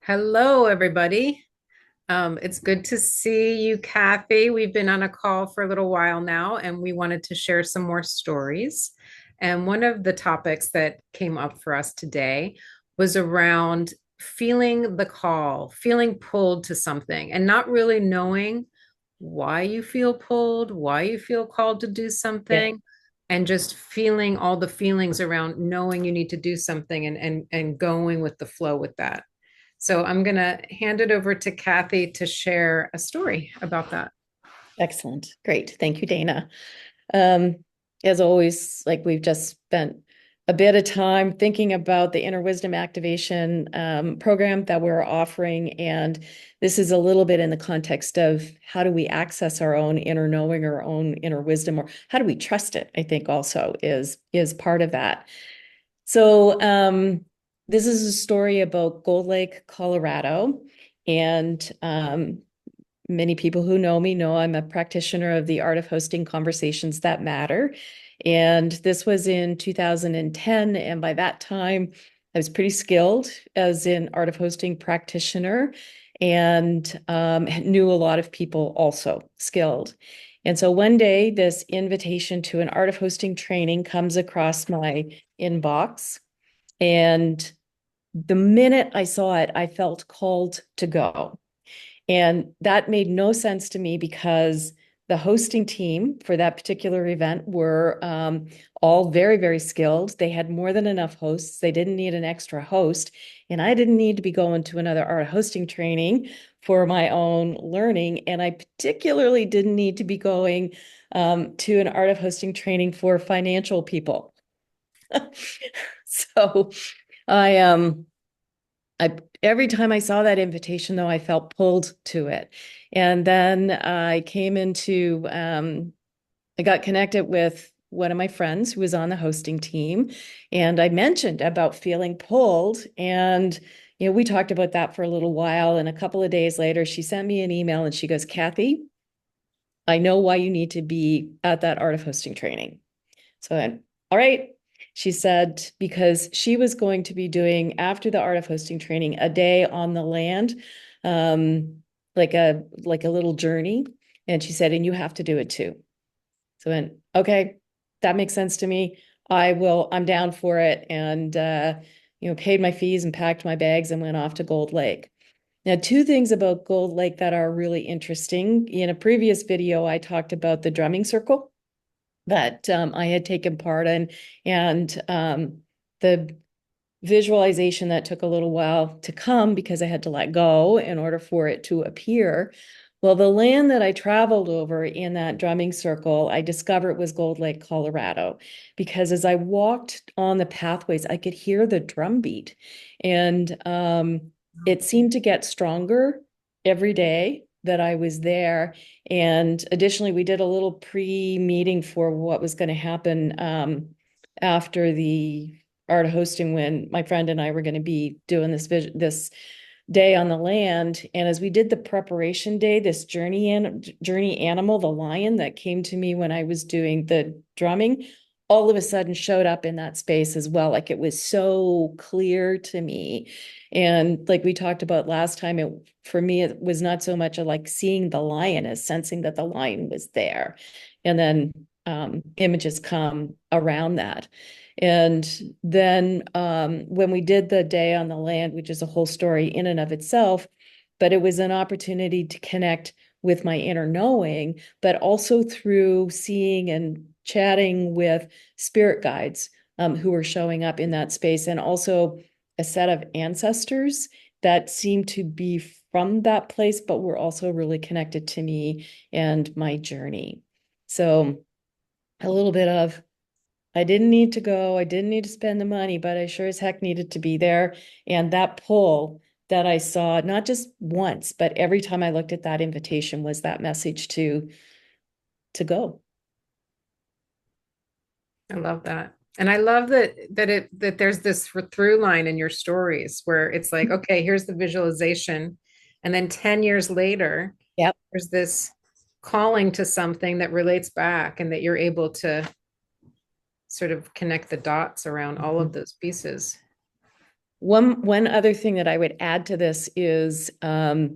Hello, everybody. It's good to see you, Kathy. We've been on a call for a little while now, and we wanted to share some more stories. And one of the topics that came up for us today was around feeling the call, feeling pulled to something, and not really knowing why you feel pulled, why you feel called to do Yeah, something, and just feeling all the feelings around knowing you need to do something and going with the flow with that. So I'm going to hand it over to Kathy to share a story about that. excellent. Great. Thank you, Dana. Um, as always, like we've just spent a bit of time thinking about the inner wisdom activation program that we're offering. And this is a little bit in the context of how do we access our own inner knowing, our own inner wisdom, or how do we trust it? I think also is part of that. So this is a story about Gold Lake, Colorado. And many people who know me know I'm a practitioner of the art of hosting conversations that matter. And this was in 2010. And by that time, I was pretty skilled as an art of hosting practitioner and knew a lot of people also skilled. And so one day, this invitation to an art of hosting training comes across my inbox. And the minute I saw it, I felt called to go. And that made no sense to me because the hosting team for that particular event were all very, very skilled. They had more than enough hosts. They didn't need an extra host. And I didn't need to be going to another art hosting training for my own learning. And I particularly didn't need to be going to an art of hosting training for financial people. So I I every time I saw that invitation, though, I felt pulled to it. And then I got connected with one of my friends who was on the hosting team, and I mentioned about feeling pulled. And we talked about that for a little while. And a couple of days later, she sent me an email and she goes, "Kathy, I know why you need to be at that art of hosting training." So then, all right. She said, because she was going to be doing after the art of hosting training a day on the land, like a little journey. And she said, and you have to do it too. So then, okay, that makes sense to me. I'm down for it. And paid my fees and packed my bags and went off to Gold Lake. Now, two things about Gold Lake that are really interesting. In a previous video, I talked about the drumming circle that I had taken part in, and the visualization that took a little while to come because I had to let go in order for it to appear. Well, the land that I traveled over in that drumming circle, I discovered was Gold Lake, Colorado, because as I walked on the pathways, I could hear the drum beat, and it seemed to get stronger every day that I was there. And additionally, we did a little pre-meeting for what was going to happen after the art hosting when my friend and I were going to be doing this day on the land. And as we did the preparation day, this journey animal, the lion that came to me when I was doing the drumming, all of a sudden showed up in that space as well. Like it was so clear to me. And like we talked about last time, for me, it was not so much like seeing the lion as sensing that the lion was there. And then images come around that. And then when we did the day on the land, which is a whole story in and of itself, but it was an opportunity to connect with my inner knowing, but also through seeing and chatting with spirit guides who were showing up in that space, and also a set of ancestors that seemed to be from that place, but were also really connected to me and my journey. So a little bit of I didn't need to go. I didn't need to spend the money, but I sure as heck needed to be there. And that pull that I saw, not just once, but every time I looked at that invitation was that message to go. I love that. And I love that there's this through line in your stories where it's like, okay, here's the visualization. And then 10 years later, Yep. there's this calling to something that relates back and that you're able to sort of connect the dots around all of those pieces. One other thing that I would add to this is I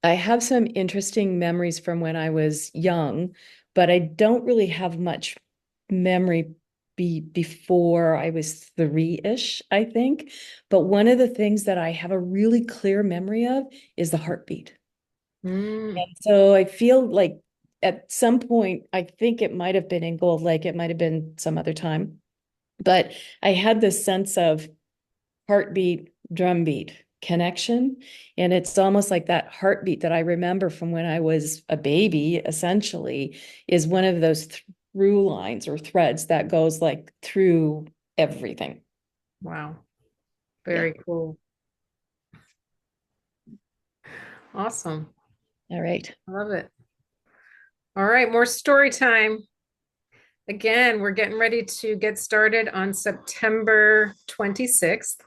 have some interesting memories from when I was young, but I don't really have much memory before I was three-ish, I think. But one of the things that I have a really clear memory of is the heartbeat. Mm, And so I feel like at some point, I think it might have been in Gold Lake, it might have been some other time, but I had this sense of heartbeat, drumbeat connection. And it's almost like that heartbeat that I remember from when I was a baby, essentially, is one of those through lines or threads that goes like through everything. wow. Yeah. Very cool. Awesome. All right. I love it. All right, more story time. Again, we're getting ready to get started on September 26th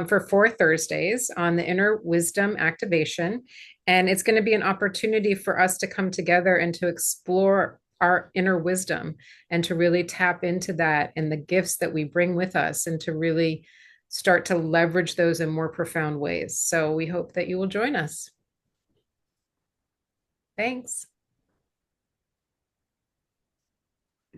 for 4 Thursdays on the inner wisdom activation. And it's going to be an opportunity for us to come together and to explore our inner wisdom and to really tap into that and the gifts that we bring with us and to really start to leverage those in more profound ways. So we hope that you will join us. Thanks.